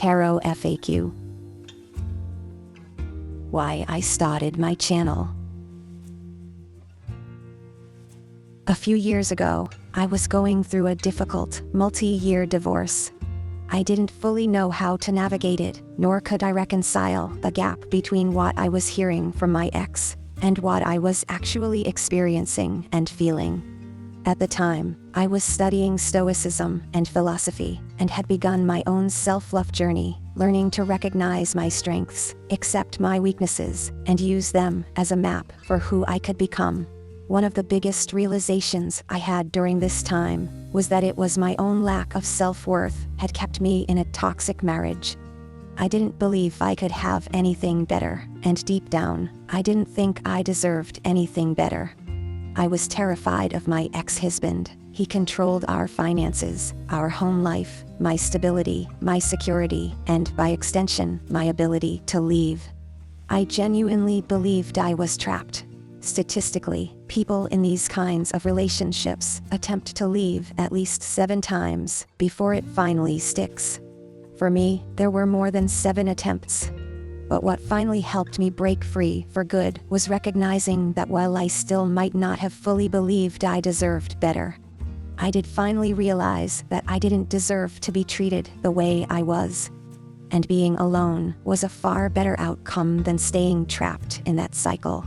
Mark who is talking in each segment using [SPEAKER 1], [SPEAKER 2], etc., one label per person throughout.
[SPEAKER 1] Tarot FAQ. Why I started my channel. A few years ago, I was going through a difficult, multi-year divorce. I didn't fully know how to navigate it, nor could I reconcile the gap between what I was hearing from my ex and what I was actually experiencing and feeling. At the time, I was studying Stoicism and philosophy, and had begun my own self-love journey, learning to recognize my strengths, accept my weaknesses, and use them as a map for who I could become. One of the biggest realizations I had during this time was that it was my own lack of self-worth had kept me in a toxic marriage. I didn't believe I could have anything better, and deep down, I didn't think I deserved anything better. I was terrified of my ex-husband. He controlled our finances, our home life, my stability, my security, and by extension, my ability to leave. I genuinely believed I was trapped. Statistically, people in these kinds of relationships attempt to leave at least 7 times before it finally sticks. For me, there were more than 7 attempts. But what finally helped me break free for good was recognizing that while I still might not have fully believed I deserved better, I did finally realize that I didn't deserve to be treated the way I was. And being alone was a far better outcome than staying trapped in that cycle.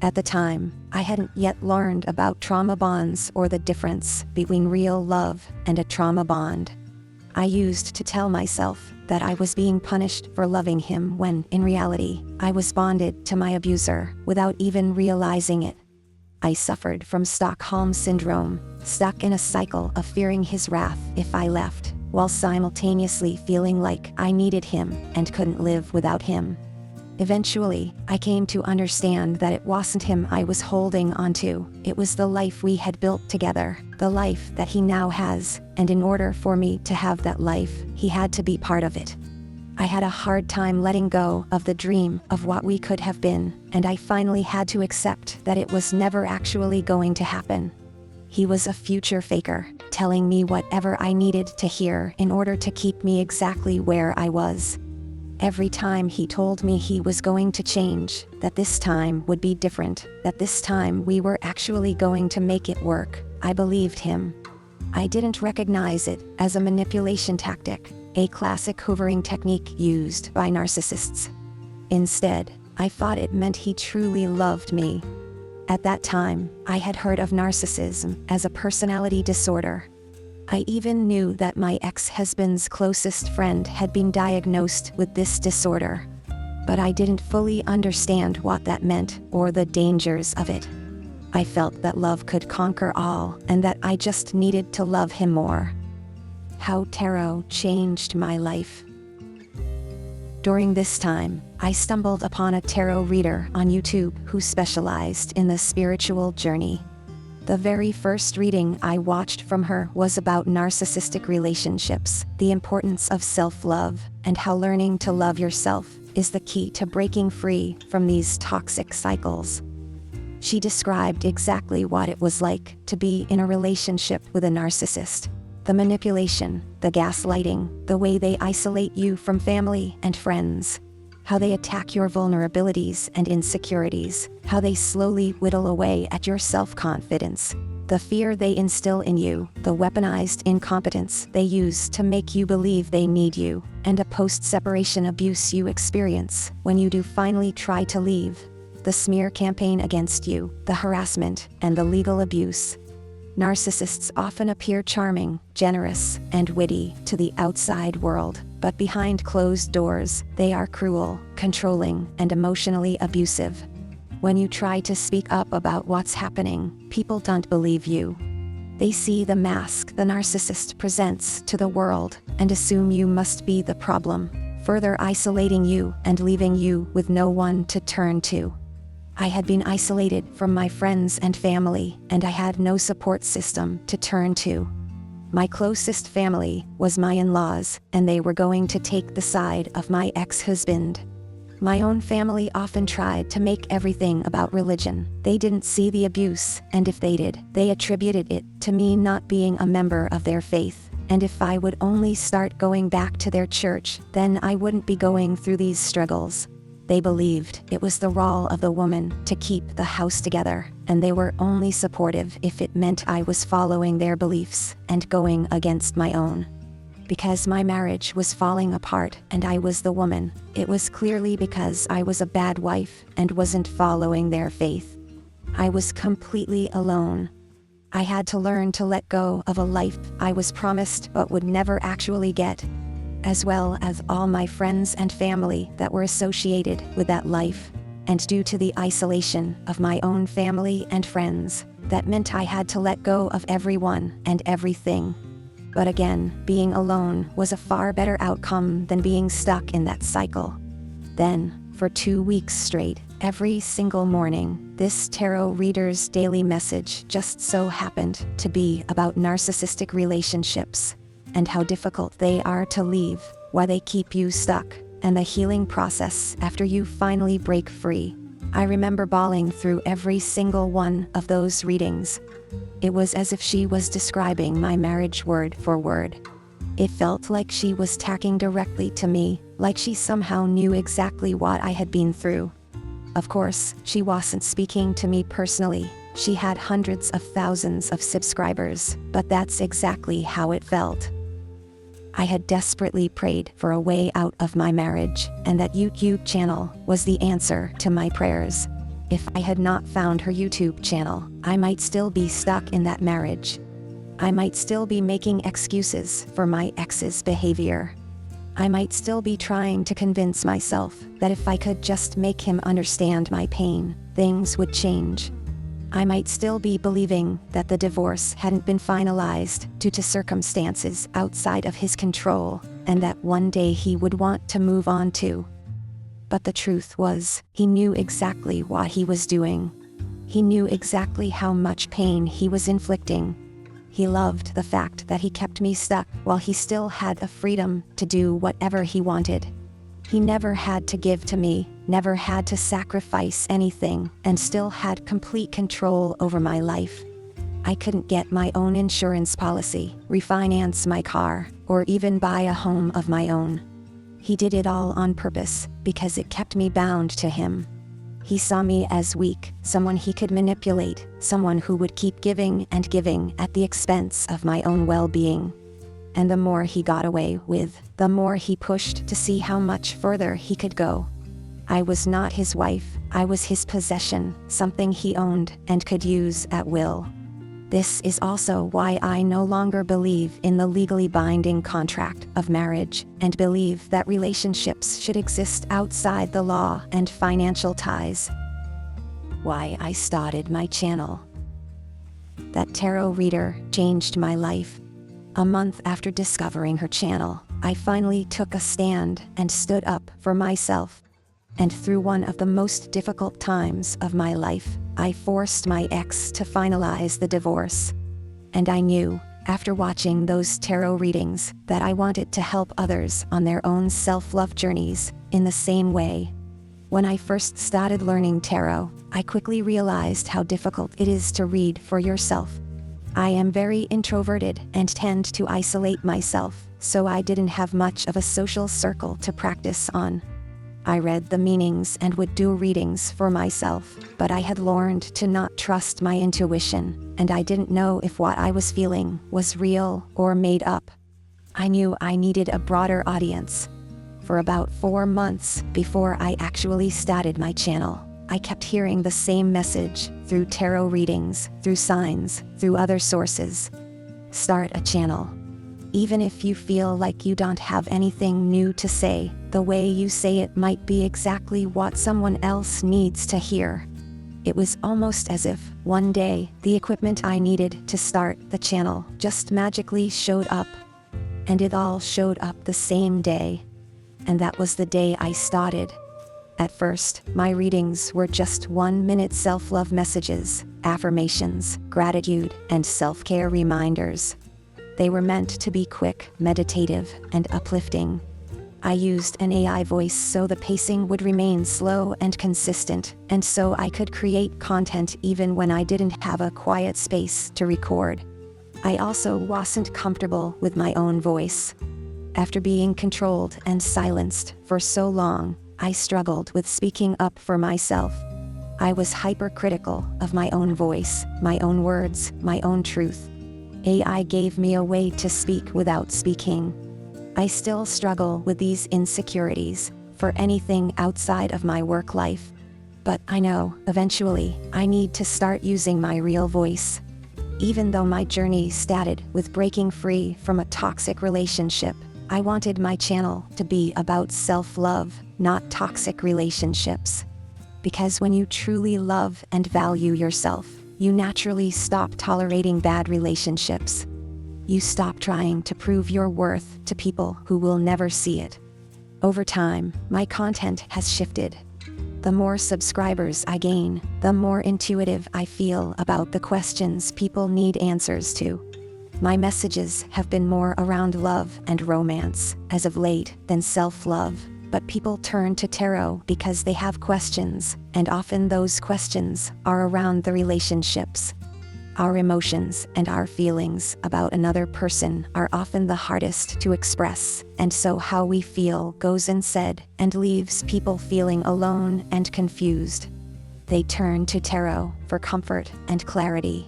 [SPEAKER 1] At the time, I hadn't yet learned about trauma bonds or the difference between real love and a trauma bond. I used to tell myself that I was being punished for loving him when, in reality, I was bonded to my abuser without even realizing it. I suffered from Stockholm Syndrome, stuck in a cycle of fearing his wrath if I left, while simultaneously feeling like I needed him and couldn't live without him. Eventually, I came to understand that it wasn't him I was holding onto, it was the life we had built together, the life that he now has, and in order for me to have that life, he had to be part of it. I had a hard time letting go of the dream of what we could have been, and I finally had to accept that it was never actually going to happen. He was a future faker, telling me whatever I needed to hear in order to keep me exactly where I was. Every time he told me he was going to change, that this time would be different, that this time we were actually going to make it work, I believed him. I didn't recognize it as a manipulation tactic, a classic hoovering technique used by narcissists. Instead, I thought it meant he truly loved me. At that time, I had heard of narcissism as a personality disorder. I even knew that my ex-husband's closest friend had been diagnosed with this disorder. But I didn't fully understand what that meant or the dangers of it. I felt that love could conquer all and that I just needed to love him more. How tarot changed my life. During this time, I stumbled upon a tarot reader on YouTube who specialized in the spiritual journey. The very first reading I watched from her was about narcissistic relationships, the importance of self-love, and how learning to love yourself is the key to breaking free from these toxic cycles. She described exactly what it was like to be in a relationship with a narcissist. The manipulation, the gaslighting, the way they isolate you from family and friends. How they attack your vulnerabilities and insecurities, how they slowly whittle away at your self-confidence, the fear they instill in you, the weaponized incompetence they use to make you believe they need you, and a post-separation abuse you experience when you do finally try to leave, the smear campaign against you, the harassment, and the legal abuse. Narcissists often appear charming, generous, and witty to the outside world, but behind closed doors, they are cruel, controlling, and emotionally abusive. When you try to speak up about what's happening, people don't believe you. They see the mask the narcissist presents to the world and assume you must be the problem, further isolating you and leaving you with no one to turn to. I had been isolated from my friends and family, and I had no support system to turn to. My closest family was my in-laws, and they were going to take the side of my ex-husband. My own family often tried to make everything about religion. They didn't see the abuse, and if they did, they attributed it to me not being a member of their faith, and if I would only start going back to their church, then I wouldn't be going through these struggles. They believed it was the role of the woman to keep the house together, and they were only supportive if it meant I was following their beliefs and going against my own. Because my marriage was falling apart and I was the woman, it was clearly because I was a bad wife and wasn't following their faith. I was completely alone. I had to learn to let go of a life I was promised but would never actually get, as well as all my friends and family that were associated with that life. And due to the isolation of my own family and friends, that meant I had to let go of everyone and everything. But again, being alone was a far better outcome than being stuck in that cycle. Then, for 2 weeks straight, every single morning, this tarot reader's daily message just so happened to be about narcissistic relationships and how difficult they are to leave, why they keep you stuck, and the healing process after you finally break free. I remember bawling through every single one of those readings. It was as if she was describing my marriage word for word. It felt like she was talking directly to me, like she somehow knew exactly what I had been through. Of course, she wasn't speaking to me personally. She had hundreds of thousands of subscribers, but that's exactly how it felt. I had desperately prayed for a way out of my marriage, and that YouTube channel was the answer to my prayers. If I had not found her YouTube channel, I might still be stuck in that marriage. I might still be making excuses for my ex's behavior. I might still be trying to convince myself that if I could just make him understand my pain, things would change. I might still be believing that the divorce hadn't been finalized due to circumstances outside of his control, and that one day he would want to move on too. But the truth was, he knew exactly what he was doing. He knew exactly how much pain he was inflicting. He loved the fact that he kept me stuck while he still had the freedom to do whatever he wanted. He never had to give to me, never had to sacrifice anything, and still had complete control over my life. I couldn't get my own insurance policy, refinance my car, or even buy a home of my own. He did it all on purpose, because it kept me bound to him. He saw me as weak, someone he could manipulate, someone who would keep giving and giving at the expense of my own well-being. And the more he got away with, the more he pushed to see how much further he could go. I was not his wife, I was his possession, something he owned and could use at will. This is also why I no longer believe in the legally binding contract of marriage, and believe that relationships should exist outside the law and financial ties. Why I started my channel. That tarot reader changed my life. A month after discovering her channel, I finally took a stand and stood up for myself. And through one of the most difficult times of my life, I forced my ex to finalize the divorce. And I knew, after watching those tarot readings, that I wanted to help others on their own self-love journeys in the same way. When I first started learning tarot, I quickly realized how difficult it is to read for yourself. I am very introverted and tend to isolate myself, so I didn't have much of a social circle to practice on. I read the meanings and would do readings for myself, but I had learned to not trust my intuition, and I didn't know if what I was feeling was real or made up. I knew I needed a broader audience. For about 4 months before I actually started my channel, I kept hearing the same message through tarot readings, through signs, through other sources. Start a channel. Even if you feel like you don't have anything new to say, the way you say it might be exactly what someone else needs to hear. It was almost as if, one day, the equipment I needed to start the channel just magically showed up. And it all showed up the same day. And that was the day I started. At first, my readings were just 1-minute self-love messages, affirmations, gratitude, and self-care reminders. They were meant to be quick, meditative, and uplifting. I used an AI voice so the pacing would remain slow and consistent, and so I could create content even when I didn't have a quiet space to record. I also wasn't comfortable with my own voice. After being controlled and silenced for so long, I struggled with speaking up for myself. I was hypercritical of my own voice, my own words, my own truth. AI gave me a way to speak without speaking. I still struggle with these insecurities for anything outside of my work life. But I know, eventually, I need to start using my real voice. Even though my journey started with breaking free from a toxic relationship, I wanted my channel to be about self-love, not toxic relationships. Because when you truly love and value yourself, you naturally stop tolerating bad relationships. You stop trying to prove your worth to people who will never see it. Over time, my content has shifted. The more subscribers I gain, the more intuitive I feel about the questions people need answers to. My messages have been more around love and romance, as of late, than self-love, but people turn to tarot because they have questions, and often those questions are around the relationships. Our emotions and our feelings about another person are often the hardest to express, and so how we feel goes unsaid and leaves people feeling alone and confused. They turn to tarot for comfort and clarity.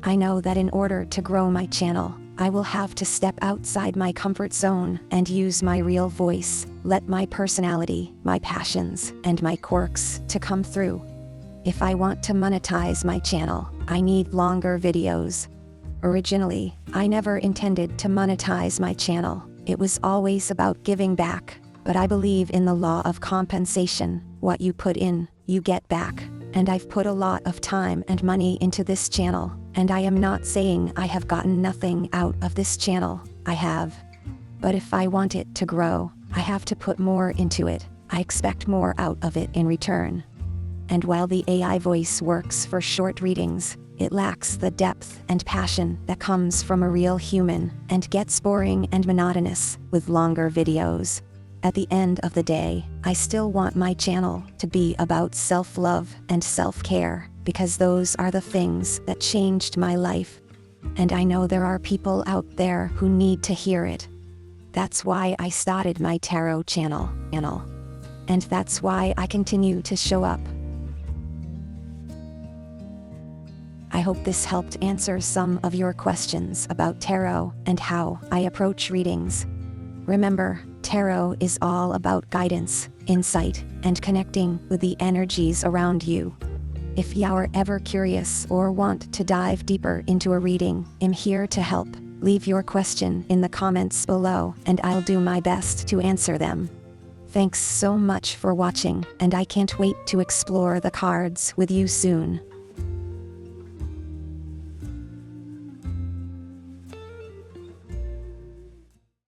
[SPEAKER 1] I know that in order to grow my channel, I will have to step outside my comfort zone and use my real voice, let my personality, my passions, and my quirks to come through. If I want to monetize my channel, I need longer videos. Originally, I never intended to monetize my channel. It was always about giving back. But I believe in the law of compensation. What you put in, you get back. And I've put a lot of time and money into this channel, and I am not saying I have gotten nothing out of this channel. I have. But if I want it to grow, I have to put more into it. I expect more out of it in return. And while the AI voice works for short readings, it lacks the depth and passion that comes from a real human, and gets boring and monotonous with longer videos. At the end of the day, I still want my channel to be about self-love and self-care, because those are the things that changed my life. And I know there are people out there who need to hear it. That's why I started my tarot channel. And that's why I continue to show up. I hope this helped answer some of your questions about tarot and how I approach readings. Remember, tarot is all about guidance, insight, and connecting with the energies around you. If you are ever curious or want to dive deeper into a reading, I'm here to help. Leave your question in the comments below, and I'll do my best to answer them. Thanks so much for watching, and I can't wait to explore the cards with you soon.